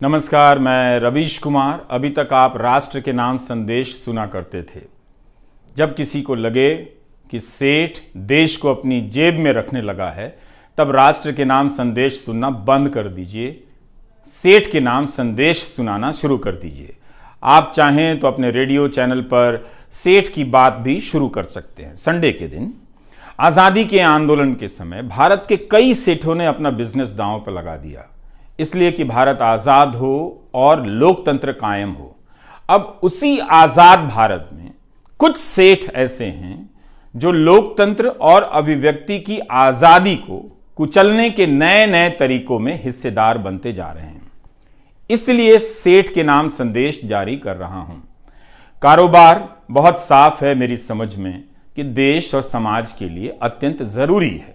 नमस्कार, मैं रवीश कुमार। अभी तक आप राष्ट्र के नाम संदेश सुना करते थे। जब किसी को लगे कि सेठ देश को अपनी जेब में रखने लगा है, तब राष्ट्र के नाम संदेश सुनना बंद कर दीजिए। सेठ के नाम संदेश सुनाना शुरू कर दीजिए। आप चाहें तो अपने रेडियो चैनल पर सेठ की बात भी शुरू कर सकते हैं। संडे के दिन आज़ादी के आंदोलन के समय भारत के कई सेठों ने अपना बिजनेस दांव पर लगा दिया, इसलिए कि भारत आज़ाद हो और लोकतंत्र कायम हो। अब उसी आज़ाद भारत में कुछ सेठ ऐसे हैं जो लोकतंत्र और अभिव्यक्ति की आज़ादी को कुचलने के नए नए तरीकों में हिस्सेदार बनते जा रहे हैं। इसलिए सेठ के नाम संदेश जारी कर रहा हूं। कारोबार बहुत साफ है मेरी समझ में कि देश और समाज के लिए अत्यंत जरूरी है।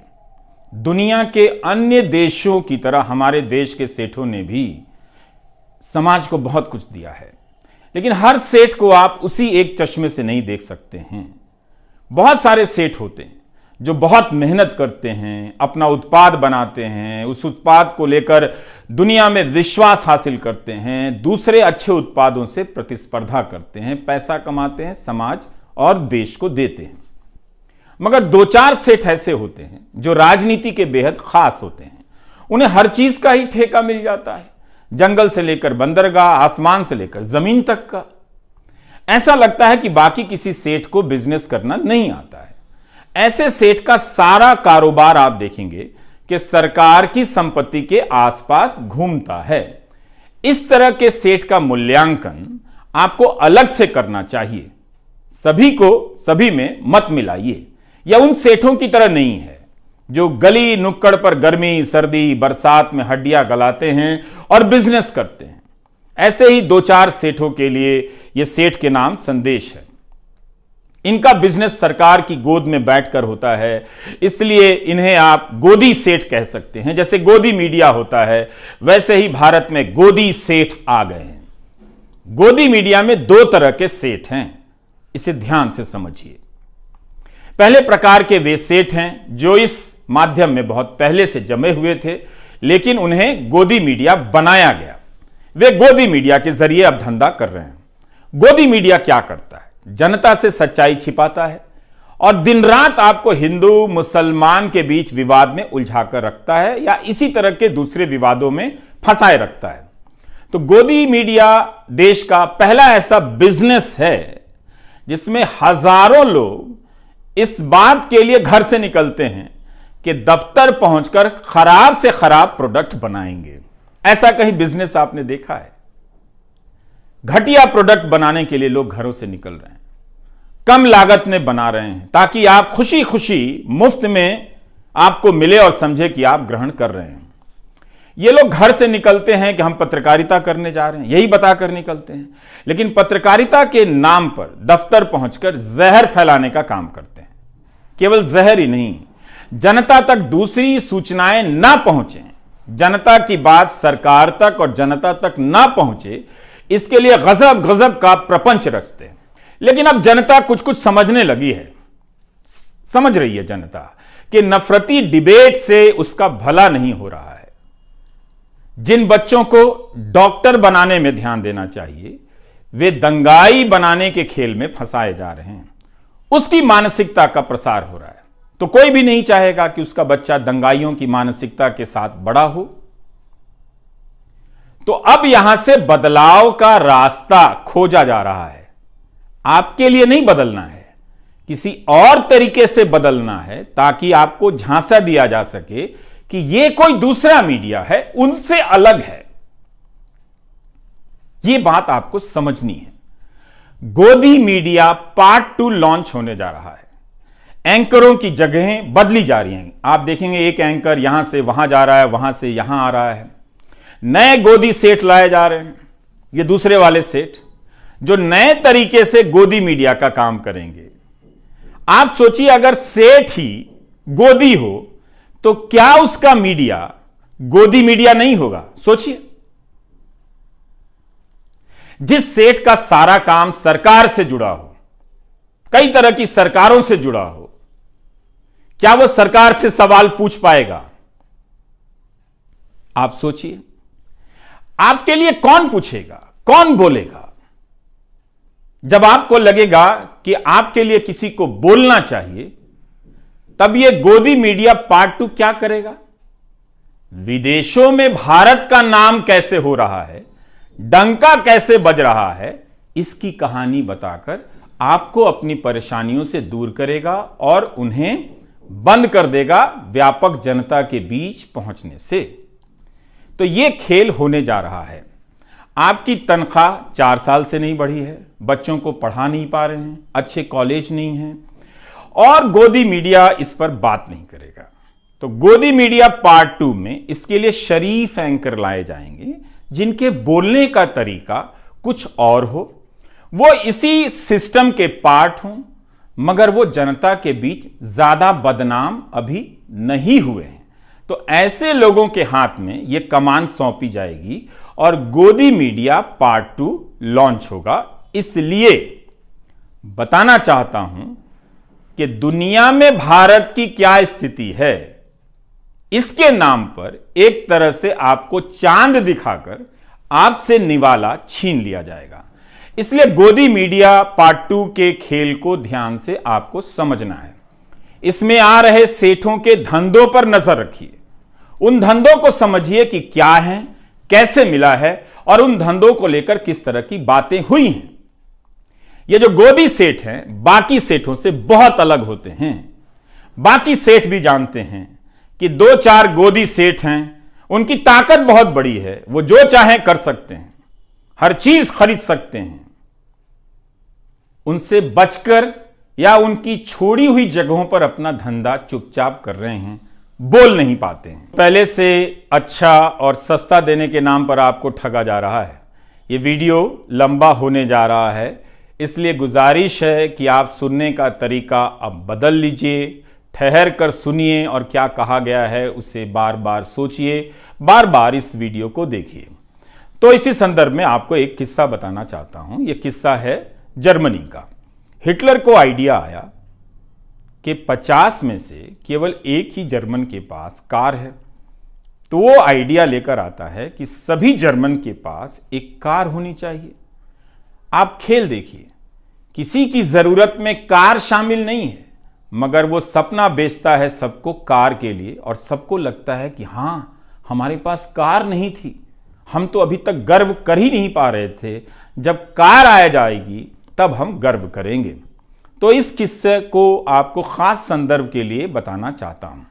दुनिया के अन्य देशों की तरह हमारे देश के सेठों ने भी समाज को बहुत कुछ दिया है, लेकिन हर सेठ को आप उसी एक चश्मे से नहीं देख सकते हैं। बहुत सारे सेठ होते हैं जो बहुत मेहनत करते हैं, अपना उत्पाद बनाते हैं, उस उत्पाद को लेकर दुनिया में विश्वास हासिल करते हैं, दूसरे अच्छे उत्पादों से प्रतिस्पर्धा करते हैं, पैसा कमाते हैं, समाज और देश को देते हैं। मगर दो चार सेठ ऐसे होते हैं जो राजनीति के बेहद खास होते हैं। उन्हें हर चीज का ही ठेका मिल जाता है, जंगल से लेकर बंदरगाह, आसमान से लेकर जमीन तक का। ऐसा लगता है कि बाकी किसी सेठ को बिजनेस करना नहीं आता है। ऐसे सेठ का सारा कारोबार आप देखेंगे कि सरकार की संपत्ति के आसपास घूमता है। इस तरह के सेठ का मूल्यांकन आपको अलग से करना चाहिए। सभी को सभी में मत मिलाइए। यह उन सेठों की तरह नहीं है जो गली नुक्कड़ पर गर्मी सर्दी बरसात में हड्डियां गलाते हैं और बिजनेस करते हैं। ऐसे ही दो चार सेठों के लिए यह सेठ के नाम संदेश है। इनका बिजनेस सरकार की गोद में बैठकर होता है, इसलिए इन्हें आप गोदी सेठ कह सकते हैं। जैसे गोदी मीडिया होता है, वैसे ही भारत में गोदी सेठ आ गए हैं। गोदी मीडिया में दो तरह के सेठ हैं, इसे ध्यान से समझिए। पहले प्रकार के वे सेठ हैं जो इस माध्यम में बहुत पहले से जमे हुए थे, लेकिन उन्हें गोदी मीडिया बनाया गया। वे गोदी मीडिया के जरिए अब धंधा कर रहे हैं। गोदी मीडिया क्या करता है? जनता से सच्चाई छिपाता है और दिन रात आपको हिंदू मुसलमान के बीच विवाद में उलझाकर रखता है या इसी तरह के दूसरे विवादों में फंसाए रखता है। तो गोदी मीडिया देश का पहला ऐसा बिजनेस है जिसमें हजारों लोग इस बात के लिए घर से निकलते हैं कि दफ्तर पहुंचकर खराब से खराब प्रोडक्ट बनाएंगे। ऐसा कहीं बिजनेस आपने देखा है? घटिया प्रोडक्ट बनाने के लिए लोग घरों से निकल रहे हैं, कम लागत में बना रहे हैं ताकि आप खुशी खुशी मुफ्त में आपको मिले और समझे कि आप ग्रहण कर रहे हैं। ये लोग घर से निकलते हैं कि हम पत्रकारिता करने जा रहे हैं, यही बताकर निकलते हैं, लेकिन पत्रकारिता के नाम पर दफ्तर पहुंचकर जहर फैलाने का काम करते हैं। केवल जहर ही नहीं, जनता तक दूसरी सूचनाएं ना पहुंचे, जनता की बात सरकार तक और जनता तक ना पहुंचे, इसके लिए गजब गजब का प्रपंच रचते हैं। लेकिन अब जनता कुछ कुछ समझने लगी है। समझ रही है जनता कि नफरती डिबेट से उसका भला नहीं हो रहा है। जिन बच्चों को डॉक्टर बनाने में ध्यान देना चाहिए, वे दंगाई बनाने के खेल में फंसाए जा रहे हैं। उसकी मानसिकता का प्रसार हो रहा है। तो कोई भी नहीं चाहेगा कि उसका बच्चा दंगाइयों की मानसिकता के साथ बड़ा हो। तो अब यहां से बदलाव का रास्ता खोजा जा रहा है। आपके लिए नहीं बदलना है, किसी और तरीके से बदलना है ताकि आपको झांसा दिया जा सके कि यह कोई दूसरा मीडिया है, उनसे अलग है। यह बात आपको समझनी है। गोदी मीडिया पार्ट 2 लॉन्च होने जा रहा है। एंकरों की जगहें बदली जा रही हैं। आप देखेंगे एक एंकर यहां से वहां जा रहा है, वहां से यहां आ रहा है। नए गोदी सेठ लाए जा रहे हैं। ये दूसरे वाले सेठ जो नए तरीके से गोदी मीडिया का काम करेंगे। आप सोचिए, अगर सेठ ही गोदी हो तो क्या उसका मीडिया गोदी मीडिया नहीं होगा? सोचिए, जिस सेठ का सारा काम सरकार से जुड़ा हो, कई तरह की सरकारों से जुड़ा हो, क्या वो सरकार से सवाल पूछ पाएगा? आप सोचिए। आपके लिए कौन पूछेगा, कौन बोलेगा? जब आपको लगेगा कि आपके लिए किसी को बोलना चाहिए, तब यह गोदी मीडिया पार्ट 2 क्या करेगा? विदेशों में भारत का नाम कैसे हो रहा है, डंका कैसे बज रहा है, इसकी कहानी बताकर आपको अपनी परेशानियों से दूर करेगा और उन्हें बंद कर देगा व्यापक जनता के बीच पहुंचने से। तो यह खेल होने जा रहा है। आपकी तनख्वाह 4 साल से नहीं बढ़ी है, बच्चों को पढ़ा नहीं पा रहे हैं, अच्छे कॉलेज नहीं हैं, और गोदी मीडिया इस पर बात नहीं करेगा। तो गोदी मीडिया पार्ट 2 में इसके लिए शरीफ एंकर लाए जाएंगे, जिनके बोलने का तरीका कुछ और हो, वो इसी सिस्टम के पार्ट हों, मगर वो जनता के बीच ज्यादा बदनाम अभी नहीं हुए हैं। तो ऐसे लोगों के हाथ में यह कमान सौंपी जाएगी और गोदी मीडिया पार्ट 2 लॉन्च होगा। इसलिए बताना चाहता हूं कि दुनिया में भारत की क्या स्थिति है, इसके नाम पर एक तरह से आपको चांद दिखाकर आपसे निवाला छीन लिया जाएगा। इसलिए गोदी मीडिया पार्ट 2 के खेल को ध्यान से आपको समझना है। इसमें आ रहे सेठों के धंधों पर नजर रखिए, उन धंधों को समझिए कि क्या है, कैसे मिला है और उन धंधों को लेकर किस तरह की बातें हुई हैं। ये जो गोदी सेठ हैं बाकी सेठों से बहुत अलग होते हैं। बाकी सेठ भी जानते हैं कि 2-4 गोदी सेठ हैं, उनकी ताकत बहुत बड़ी है, वो जो चाहें कर सकते हैं, हर चीज खरीद सकते हैं। उनसे बचकर या उनकी छोड़ी हुई जगहों पर अपना धंधा चुपचाप कर रहे हैं, बोल नहीं पाते हैं। पहले से अच्छा और सस्ता देने के नाम पर आपको ठगा जा रहा है। ये वीडियो लंबा होने जा रहा है, इसलिए गुजारिश है कि आप सुनने का तरीका अब बदल लीजिए, ठहर कर सुनिए और क्या कहा गया है उसे बार बार सोचिए, बार बार इस वीडियो को देखिए। तो इसी संदर्भ में आपको एक किस्सा बताना चाहता हूं। यह किस्सा है जर्मनी का। हिटलर को आइडिया आया कि 50 में से केवल एक ही जर्मन के पास कार है। तो वो आइडिया लेकर आता है कि सभी जर्मन के पास एक कार होनी चाहिए। आप खेल देखिए, किसी की जरूरत में कार शामिल नहीं है, मगर वो सपना बेचता है सबको कार के लिए, और सबको लगता है कि हां, हमारे पास कार नहीं थी, हम तो अभी तक गर्व कर ही नहीं पा रहे थे, जब कार आ जाएगी तब हम गर्व करेंगे। तो इस किस्से को आपको खास संदर्भ के लिए बताना चाहता हूं।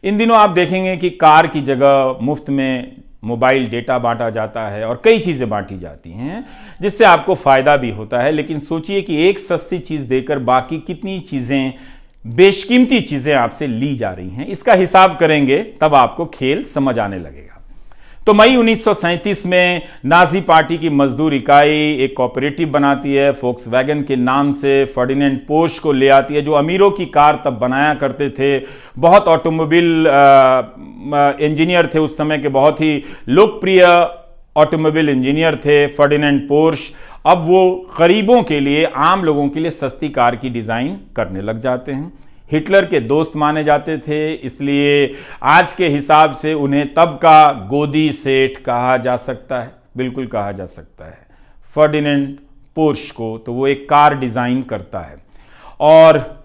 इन दिनों आप देखेंगे कि कार की जगह मुफ्त में मोबाइल डेटा बांटा जाता है और कई चीजें बांटी जाती हैं, जिससे आपको फायदा भी होता है। लेकिन सोचिए कि एक सस्ती चीज देकर बाकी कितनी चीजें, बेशकीमती चीजें आपसे ली जा रही हैं। इसका हिसाब करेंगे तब आपको खेल समझ आने लगेगा। तो मई 1937 में नाजी पार्टी की मजदूर इकाई एक कोऑपरेटिव बनाती है, फोक्सवैगन के नाम से फर्डिनेंड पोर्श को ले आती है, जो अमीरों की कार तब बनाया करते थे। बहुत ऑटोमोबाइल इंजीनियर थे उस समय के, बहुत ही लोकप्रिय ऑटोमोबाइल इंजीनियर थे फर्डिनेंड पोर्श। अब वो गरीबों के लिए, आम लोगों के लिए सस्ती कार की डिजाइन करने लग जाते हैं। हिटलर के दोस्त माने जाते थे, इसलिए आज के हिसाब से उन्हें तब का गोदी सेठ कहा जा सकता है, बिल्कुल कहा जा सकता है फर्डिनेंड पोर्श को। तो वो एक कार डिजाइन करता है और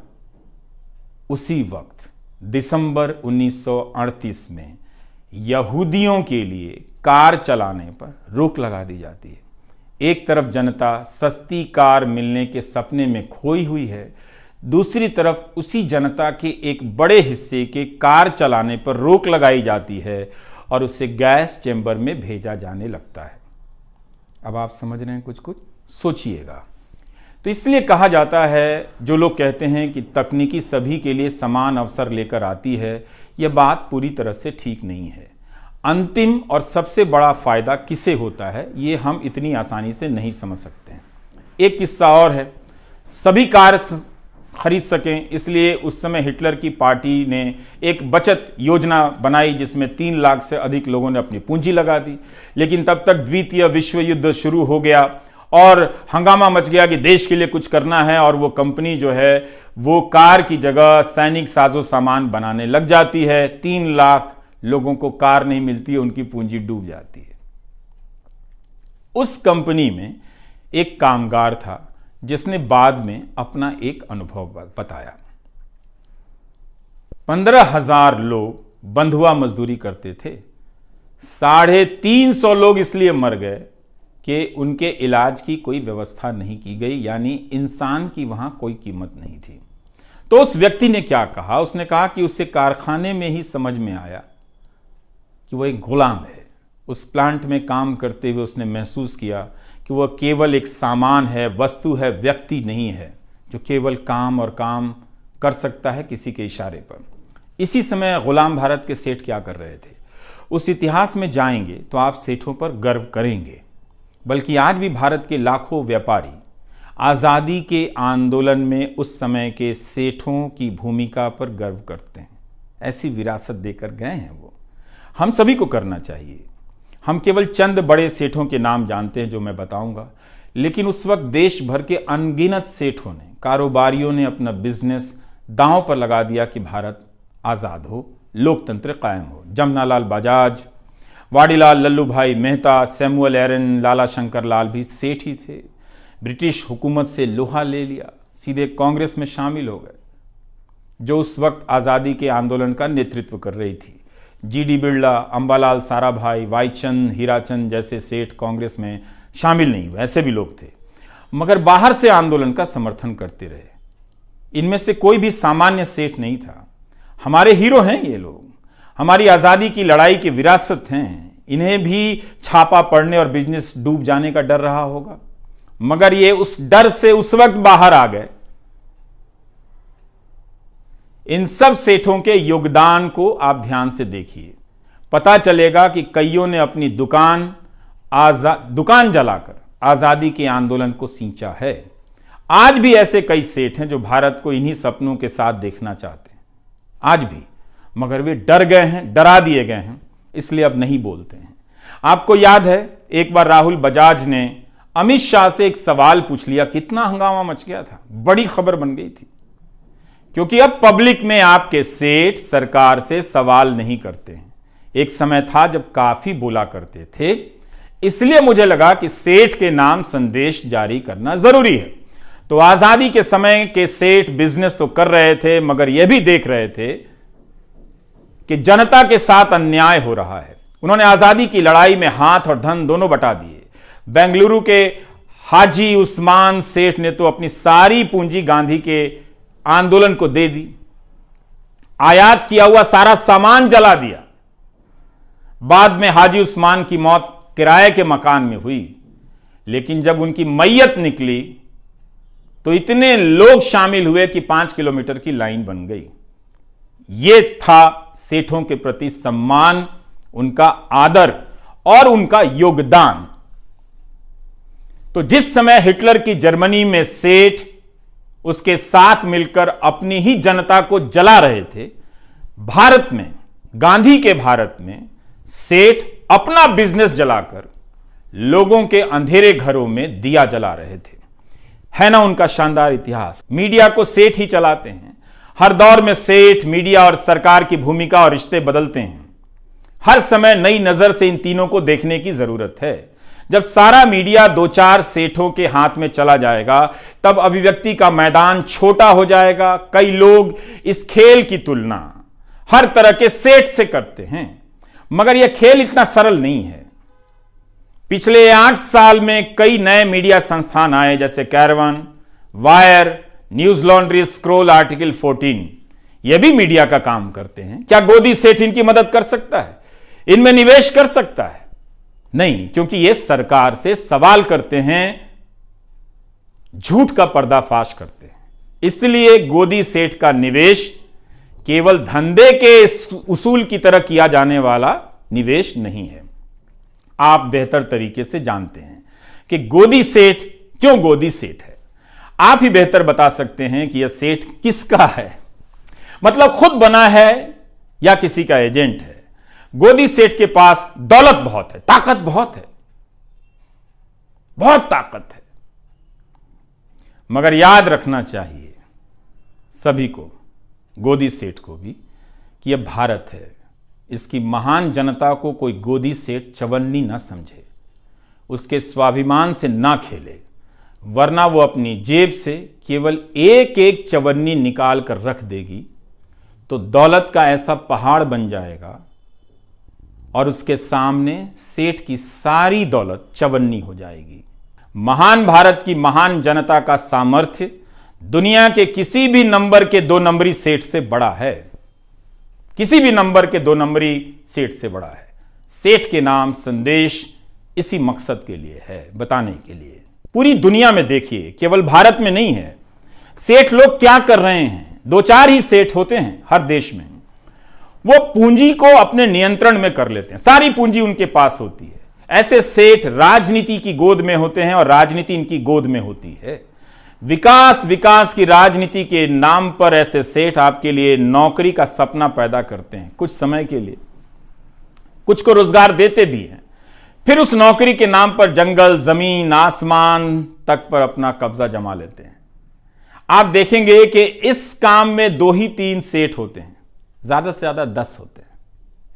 उसी वक्त दिसंबर 1938 में यहूदियों के लिए कार चलाने पर रोक लगा दी जाती है। एक तरफ जनता सस्ती कार मिलने के सपने में खोई हुई है, दूसरी तरफ उसी जनता के एक बड़े हिस्से के कार चलाने पर रोक लगाई जाती है और उसे गैस चेंबर में भेजा जाने लगता है। अब आप समझ रहे हैं, कुछ कुछ सोचिएगा। तो इसलिए कहा जाता है, जो लोग कहते हैं कि तकनीकी सभी के लिए समान अवसर लेकर आती है, यह बात पूरी तरह से ठीक नहीं है। अंतिम और सबसे बड़ा फायदा किसे होता है, ये हम इतनी आसानी से नहीं समझ सकते हैं। एक किस्सा और है, सभी कार खरीद सकें, इसलिए उस समय हिटलर की पार्टी ने एक बचत योजना बनाई, जिसमें 3 लाख से अधिक लोगों ने अपनी पूंजी लगा दी। लेकिन तब तक द्वितीय विश्व युद्ध शुरू हो गया और हंगामा मच गया कि देश के लिए कुछ करना है, और वो कंपनी जो है वो कार की जगह सैनिक साजो सामान बनाने लग जाती है। 3 लाख लोगों को कार नहीं मिलती है, उनकी पूंजी डूब जाती है। उस कंपनी में एक कामगार था जिसने बाद में अपना एक अनुभव बताया। 15,000 लोग बंधुआ मजदूरी करते थे। 350 लोग इसलिए मर गए कि उनके इलाज की कोई व्यवस्था नहीं की गई, यानी इंसान की वहां कोई कीमत नहीं थी। तो उस व्यक्ति ने क्या कहा? उसने कहा कि उसे कारखाने में ही समझ में आया कि वह एक गुलाम है। उस प्लांट में काम करते हुए उसने महसूस किया कि वह केवल एक सामान है, वस्तु है, व्यक्ति नहीं है जो केवल काम और काम कर सकता है किसी के इशारे पर। इसी समय गुलाम भारत के सेठ क्या कर रहे थे? उस इतिहास में जाएंगे तो आप सेठों पर गर्व करेंगे। बल्कि आज भी भारत के लाखों व्यापारी आज़ादी के आंदोलन में उस समय के सेठों की भूमिका पर गर्व करते हैं। ऐसी विरासत देकर गए हैं वो। हम सभी को करना चाहिए। हम केवल चंद बड़े सेठों के नाम जानते हैं जो मैं बताऊंगा, लेकिन उस वक्त देश भर के अनगिनत सेठों ने, कारोबारियों ने अपना बिजनेस दांव पर लगा दिया कि भारत आज़ाद हो, लोकतंत्र कायम हो। जमनालाल बजाज, वाडीलाल लल्लू भाई मेहता, सैमुअल एरन, लाला शंकर लाल भी सेठ ही थे। ब्रिटिश हुकूमत से लोहा ले लिया, सीधे कांग्रेस में शामिल हो गए जो उस वक्त आज़ादी के आंदोलन का नेतृत्व कर रही थी। जीडी बिरला, अंबालाल साराभाई, वाईचंद, हीराचंद जैसे सेठ कांग्रेस में शामिल नहीं हुए, ऐसे भी लोग थे, मगर बाहर से आंदोलन का समर्थन करते रहे। इनमें से कोई भी सामान्य सेठ नहीं था। हमारे हीरो हैं ये लोग, हमारी आज़ादी की लड़ाई की विरासत हैं। इन्हें भी छापा पड़ने और बिजनेस डूब जाने का डर रहा होगा, मगर ये उस डर से उस वक्त बाहर आ गए। इन सब सेठों के योगदान को आप ध्यान से देखिए, पता चलेगा कि कईयों ने अपनी दुकान जलाकर आज़ादी के आंदोलन को सींचा है। आज भी ऐसे कई सेठ हैं जो भारत को इन्हीं सपनों के साथ देखना चाहते हैं, आज भी, मगर वे डर गए हैं, डरा दिए गए हैं, इसलिए अब नहीं बोलते हैं। आपको याद है एक बार राहुल बजाज ने अमित शाह से एक सवाल पूछ लिया, कितना हंगामा मच गया था, बड़ी खबर बन गई थी, क्योंकि अब पब्लिक में आपके सेठ सरकार से सवाल नहीं करते हैं। एक समय था जब काफी बोला करते थे, इसलिए मुझे लगा कि सेठ के नाम संदेश जारी करना जरूरी है। तो आजादी के समय के सेठ बिजनेस तो कर रहे थे, मगर यह भी देख रहे थे कि जनता के साथ अन्याय हो रहा है। उन्होंने आजादी की लड़ाई में हाथ और धन दोनों बटा दिए। बेंगलुरु के हाजी उस्मान सेठ ने तो अपनी सारी पूंजी गांधी के आंदोलन को दे दी, आयात किया हुआ सारा सामान जला दिया। बाद में हाजी उस्मान की मौत किराए के मकान में हुई, लेकिन जब उनकी मैयत निकली तो इतने लोग शामिल हुए कि 5 किलोमीटर की लाइन बन गई। यह था सेठों के प्रति सम्मान, उनका आदर और उनका योगदान। तो जिस समय हिटलर की जर्मनी में सेठ उसके साथ मिलकर अपनी ही जनता को जला रहे थे, भारत में, गांधी के भारत में सेठ अपना बिजनेस जलाकर लोगों के अंधेरे घरों में दिया जला रहे थे। है ना उनका शानदार इतिहास। मीडिया को सेठ ही चलाते हैं। हर दौर में सेठ, मीडिया और सरकार की भूमिका और रिश्ते बदलते हैं। हर समय नई नजर से इन तीनों को देखने की जरूरत है। जब सारा मीडिया 2-4 सेठों के हाथ में चला जाएगा, तब अभिव्यक्ति का मैदान छोटा हो जाएगा। कई लोग इस खेल की तुलना हर तरह के सेठ से करते हैं, मगर यह खेल इतना सरल नहीं है। पिछले 8 साल में कई नए मीडिया संस्थान आए, जैसे caravan, wire, news laundry, scroll, article 14। यह भी मीडिया का काम करते हैं। क्या गोदी सेठ इनकी मदद कर सकता है? इनमें निवेश कर सकता है? नहीं, क्योंकि ये सरकार से सवाल करते हैं, झूठ का पर्दाफाश करते हैं। इसलिए गोदी सेठ का निवेश केवल धंधे के उसूल की तरह किया जाने वाला निवेश नहीं है। आप बेहतर तरीके से जानते हैं कि गोदी सेठ क्यों गोदी सेठ है। आप ही बेहतर बता सकते हैं कि यह सेठ किसका है, मतलब खुद बना है या किसी का एजेंट है। गोदी सेठ के पास दौलत बहुत है, ताकत बहुत है, बहुत ताकत है, मगर याद रखना चाहिए सभी को, गोदी सेठ को भी, कि यह भारत है। इसकी महान जनता को कोई गोदी सेठ चवन्नी ना समझे। उसके स्वाभिमान से ना खेले, वरना वो अपनी जेब से केवल एक एक चवन्नी निकाल कर रख देगी तो दौलत का ऐसा पहाड़ बन जाएगा और उसके सामने सेठ की सारी दौलत चवन्नी हो जाएगी। महान भारत की महान जनता का सामर्थ्य दुनिया के किसी भी नंबर के 2 नंबरी सेठ से बड़ा है, किसी भी नंबर के 2 नंबरी सेठ से बड़ा है। सेठ के नाम संदेश इसी मकसद के लिए है, बताने के लिए। पूरी दुनिया में देखिए, केवल भारत में नहीं है, सेठ लोग क्या कर रहे हैं। 2-4 ही सेठ होते हैं हर देश में, वो पूंजी को अपने नियंत्रण में कर लेते हैं, सारी पूंजी उनके पास होती है। ऐसे सेठ राजनीति की गोद में होते हैं और राजनीति इनकी गोद में होती है। विकास विकास की राजनीति के नाम पर ऐसे सेठ आपके लिए नौकरी का सपना पैदा करते हैं, कुछ समय के लिए, कुछ को रोजगार देते भी हैं, फिर उस नौकरी के नाम पर जंगल, जमीन, आसमान तक पर अपना कब्जा जमा लेते हैं। आप देखेंगे कि इस काम में 2 ही 3 सेठ होते हैं, ज्यादा से ज्यादा 10 होते हैं।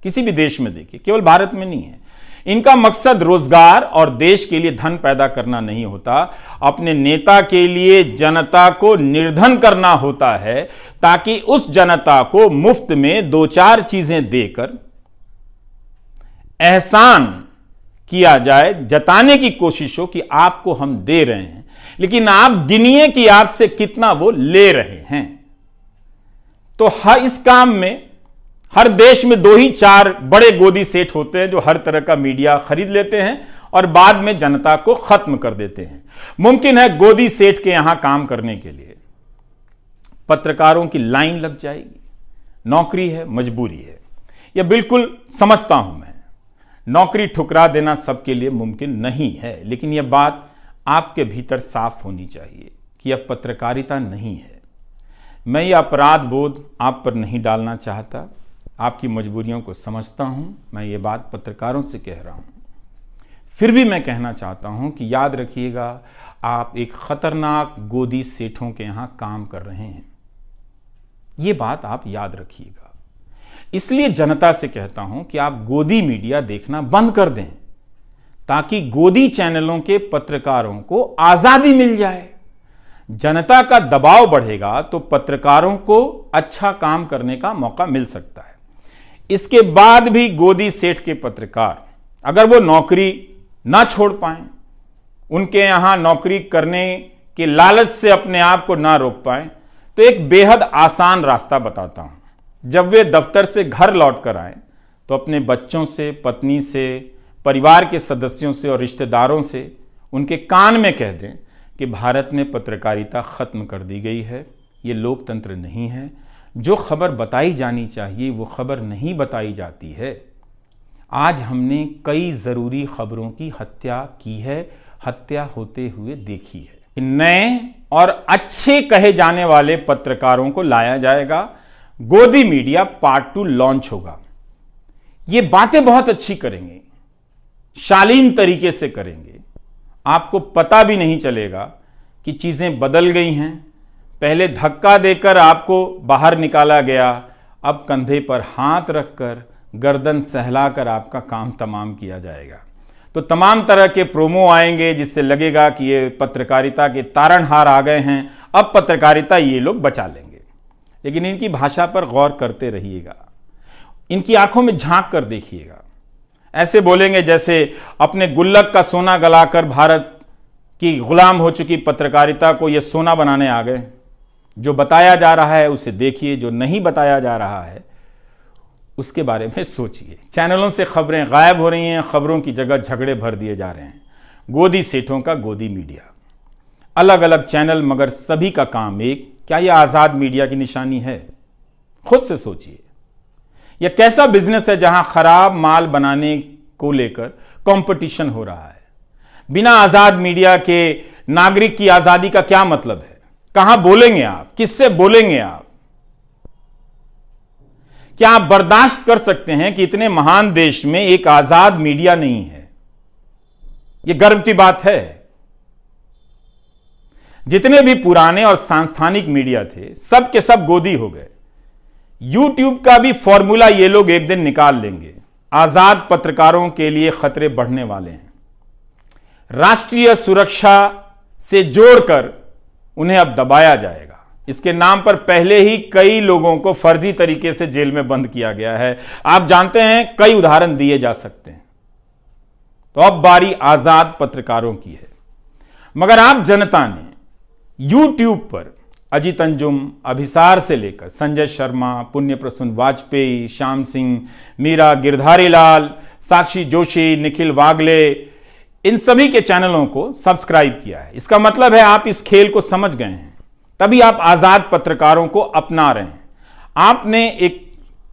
किसी भी देश में देखिए, केवल भारत में नहीं है। इनका मकसद रोजगार और देश के लिए धन पैदा करना नहीं होता, अपने नेता के लिए जनता को निर्धन करना होता है, ताकि उस जनता को मुफ्त में 2-4 चीजें देकर एहसान किया जाए, जताने की कोशिश हो कि आपको हम दे रहे हैं, लेकिन आप गिनिए कि आपसे कितना वो ले रहे हैं। तो हर इस काम में हर देश में 2 ही 4 बड़े गोदी सेठ होते हैं जो हर तरह का मीडिया खरीद लेते हैं और बाद में जनता को खत्म कर देते हैं। मुमकिन है गोदी सेठ के यहां काम करने के लिए पत्रकारों की लाइन लग जाएगी। नौकरी है, मजबूरी है, यह बिल्कुल समझता हूं मैं। नौकरी ठुकरा देना सबके लिए मुमकिन नहीं है, लेकिन यह बात आपके भीतर साफ होनी चाहिए कि यह पत्रकारिता नहीं है। मैं ये अपराध बोध आप पर नहीं डालना चाहता, आपकी मजबूरियों को समझता हूं। मैं ये बात पत्रकारों से कह रहा हूं। फिर भी मैं कहना चाहता हूं कि याद रखिएगा, आप एक खतरनाक गोदी सेठों के यहां काम कर रहे हैं। ये बात आप याद रखिएगा। इसलिए जनता से कहता हूं कि आप गोदी मीडिया देखना बंद कर दें, ताकि गोदी चैनलों के पत्रकारों को आजादी मिल जाए। जनता का दबाव बढ़ेगा तो पत्रकारों को अच्छा काम करने का मौका मिल सकता है। इसके बाद भी गोदी सेठ के पत्रकार अगर वो नौकरी ना छोड़ पाए, उनके यहां नौकरी करने के लालच से अपने आप को ना रोक पाए, तो एक बेहद आसान रास्ता बताता हूं। जब वे दफ्तर से घर लौट कर आए तो अपने बच्चों से, पत्नी से, परिवार के सदस्यों से और रिश्तेदारों से उनके कान में कह दें कि भारत में पत्रकारिता खत्म कर दी गई है, ये लोकतंत्र नहीं है। जो खबर बताई जानी चाहिए वो खबर नहीं बताई जाती है। आज हमने कई ज़रूरी खबरों की हत्या की है, हत्या होते हुए देखी है। नए और अच्छे कहे जाने वाले पत्रकारों को लाया जाएगा। गोदी मीडिया पार्ट 2 लॉन्च होगा। ये बातें बहुत अच्छी करेंगे, शालीन तरीके से करेंगे। आपको पता भी नहीं चलेगा कि चीज़ें बदल गई हैं। पहले धक्का देकर आपको बाहर निकाला गया, अब कंधे पर हाथ रखकर, गर्दन सहलाकर आपका काम तमाम किया जाएगा। तो तमाम तरह के प्रोमो आएंगे जिससे लगेगा कि ये पत्रकारिता के तारणहार आ गए हैं, अब पत्रकारिता ये लोग बचा लेंगे। लेकिन इनकी भाषा पर गौर करते रहिएगा, इनकी आंखों में झांक कर देखिएगा। ऐसे बोलेंगे जैसे अपने गुल्लक का सोना गलाकर भारत की गुलाम हो चुकी पत्रकारिता को ये सोना बनाने आ गए। जो बताया जा रहा है उसे देखिए, जो नहीं बताया जा रहा है उसके बारे में सोचिए। चैनलों से खबरें गायब हो रही हैं, खबरों की जगह झगड़े भर दिए जा रहे हैं। गोदी सेठों का गोदी मीडिया, अलग अलग चैनल मगर सभी का काम एक। क्या यह आज़ाद मीडिया की निशानी है? खुद से सोचिए। यह कैसा बिजनेस है जहां खराब माल बनाने को लेकर कंपटीशन हो रहा है? बिना आज़ाद मीडिया के नागरिक की आज़ादी का क्या मतलब है? कहां बोलेंगे आप? किससे बोलेंगे आप? क्या आप बर्दाश्त कर सकते हैं कि इतने महान देश में एक आज़ाद मीडिया नहीं है? यह गर्व की बात है। जितने भी पुराने और सांस्थानिक मीडिया थे सब के सब गोदी हो गए। यूट्यूब का भी फॉर्मूला ये लोग एक दिन निकाल लेंगे। आजाद पत्रकारों के लिए खतरे बढ़ने वाले हैं। राष्ट्रीय सुरक्षा से जोड़कर उन्हें अब दबाया जाएगा। इसके नाम पर पहले ही कई लोगों को फर्जी तरीके से जेल में बंद किया गया है। आप जानते हैं, कई उदाहरण दिए जा सकते हैं। तो अब बारी आजाद पत्रकारों की है। मगर आप जनता ने YouTube पर अजीत अंजुम, अभिसार से लेकर संजय शर्मा, पुण्य प्रसून वाजपेयी, श्याम सिंह मीरा, गिरधारी लाल, साक्षी जोशी, निखिल वागले, इन सभी के चैनलों को सब्सक्राइब किया है। इसका मतलब है आप इस खेल को समझ गए हैं, तभी आप आजाद पत्रकारों को अपना रहे हैं। आपने एक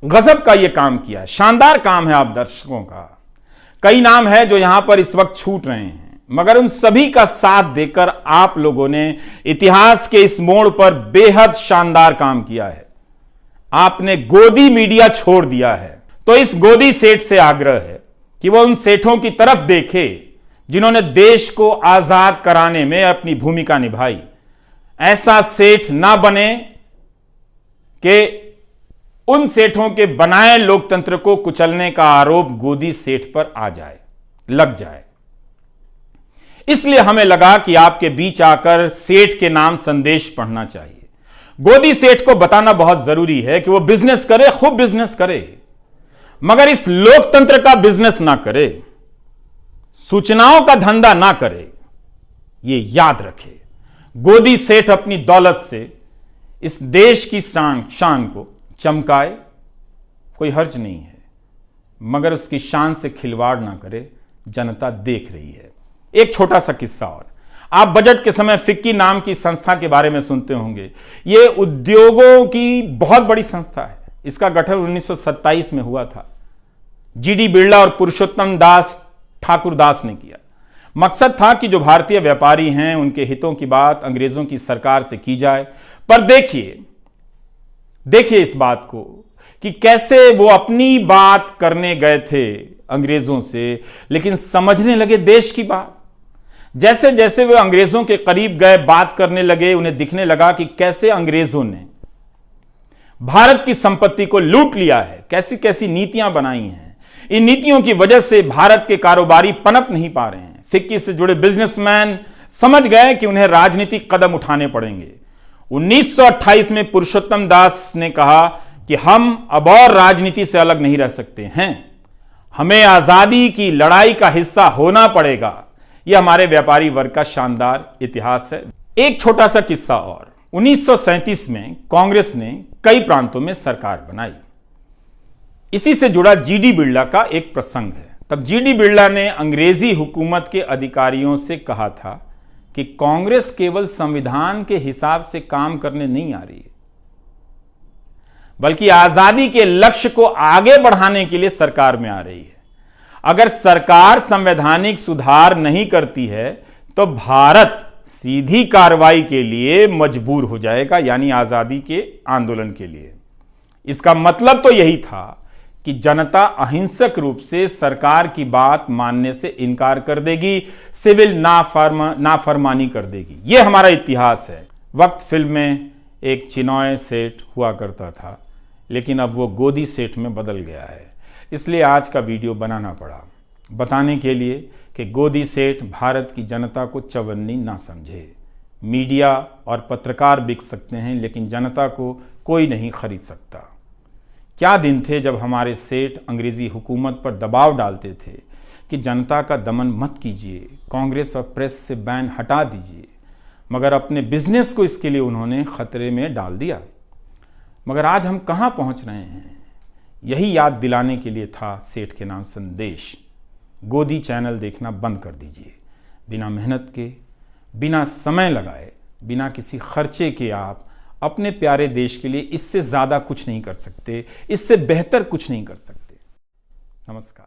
गजब का यह काम किया, शानदार काम है आप दर्शकों का। कई नाम है जो यहां पर इस वक्त छूट रहे हैं, मगर उन सभी का साथ देकर आप लोगों ने इतिहास के इस मोड़ पर बेहद शानदार काम किया है। आपने गोदी मीडिया छोड़ दिया है। तो इस गोदी सेठ से आग्रह है कि वह उन सेठों की तरफ देखे जिन्होंने देश को आजाद कराने में अपनी भूमिका निभाई। ऐसा सेठ ना बने कि उन सेठों के बनाए लोकतंत्र को कुचलने का आरोप गोदी सेठ पर आ जाए, लग जाए। इसलिए हमें लगा कि आपके बीच आकर सेठ के नाम संदेश पढ़ना चाहिए। गोदी सेठ को बताना बहुत जरूरी है कि वो बिजनेस करे, खूब बिजनेस करे, मगर इस लोकतंत्र का बिजनेस ना करे, सूचनाओं का धंधा ना करे। ये याद रखे, गोदी सेठ अपनी दौलत से इस देश की शान को चमकाए, कोई हर्ज नहीं है, मगर उसकी शान से खिलवाड़ ना करे। जनता देख रही है। एक छोटा सा किस्सा और, आप बजट के समय फिक्की नाम की संस्था के बारे में सुनते होंगे। यह उद्योगों की बहुत बड़ी संस्था है। इसका गठन 1927 में हुआ था। जीडी बिरला और पुरुषोत्तम दास ठाकुरदास ने किया। मकसद था कि जो भारतीय व्यापारी हैं उनके हितों की बात अंग्रेजों की सरकार से की जाए। पर देखिए इस बात को कि कैसे वो अपनी बात करने गए थे अंग्रेजों से, लेकिन समझने लगे देश की बात। जैसे जैसे वे अंग्रेजों के करीब गए, बात करने लगे, उन्हें दिखने लगा कि कैसे अंग्रेजों ने भारत की संपत्ति को लूट लिया है, कैसी कैसी नीतियां बनाई हैं। इन नीतियों की वजह से भारत के कारोबारी पनप नहीं पा रहे हैं। फिक्की से जुड़े बिजनेसमैन समझ गए कि उन्हें राजनीतिक कदम उठाने पड़ेंगे। 1928 में पुरुषोत्तम दास ने कहा कि हम अब और राजनीति से अलग नहीं रह सकते हैं, हमें आजादी की लड़ाई का हिस्सा होना पड़ेगा। यह हमारे व्यापारी वर्ग का शानदार इतिहास है। एक छोटा सा किस्सा और, 1937 में कांग्रेस ने कई प्रांतों में सरकार बनाई। इसी से जुड़ा जीडी बिरला का एक प्रसंग है। तब जीडी बिरला ने अंग्रेजी हुकूमत के अधिकारियों से कहा था कि कांग्रेस केवल संविधान के हिसाब से काम करने नहीं आ रही है, बल्कि आजादी के लक्ष्य को आगे बढ़ाने के लिए सरकार में आ रही है। अगर सरकार संवैधानिक सुधार नहीं करती है तो भारत सीधी कार्रवाई के लिए मजबूर हो जाएगा, यानी आजादी के आंदोलन के लिए। इसका मतलब तो यही था कि जनता अहिंसक रूप से सरकार की बात मानने से इनकार कर देगी, सिविल नाफरमानी कर देगी। यह हमारा इतिहास है। वक्त फिल्म में एक चिनॉय सेठ हुआ करता था, लेकिन अब वो गोदी सेठ में बदल गया है। इसलिए आज का वीडियो बनाना पड़ा, बताने के लिए कि गोदी सेठ भारत की जनता को चवन्नी ना समझे। मीडिया और पत्रकार बिक सकते हैं, लेकिन जनता को कोई नहीं खरीद सकता। क्या दिन थे जब हमारे सेठ अंग्रेजी हुकूमत पर दबाव डालते थे कि जनता का दमन मत कीजिए, कांग्रेस और प्रेस से बैन हटा दीजिए, मगर अपने बिजनेस को इसके लिए उन्होंने खतरे में डाल दिया। मगर आज हम कहां पहुंच रहे हैं, यही याद दिलाने के लिए था सेठ के नाम संदेश। गोदी चैनल देखना बंद कर दीजिए। बिना मेहनत के, बिना समय लगाए, बिना किसी खर्चे के आप अपने प्यारे देश के लिए इससे ज़्यादा कुछ नहीं कर सकते, इससे बेहतर कुछ नहीं कर सकते। नमस्कार।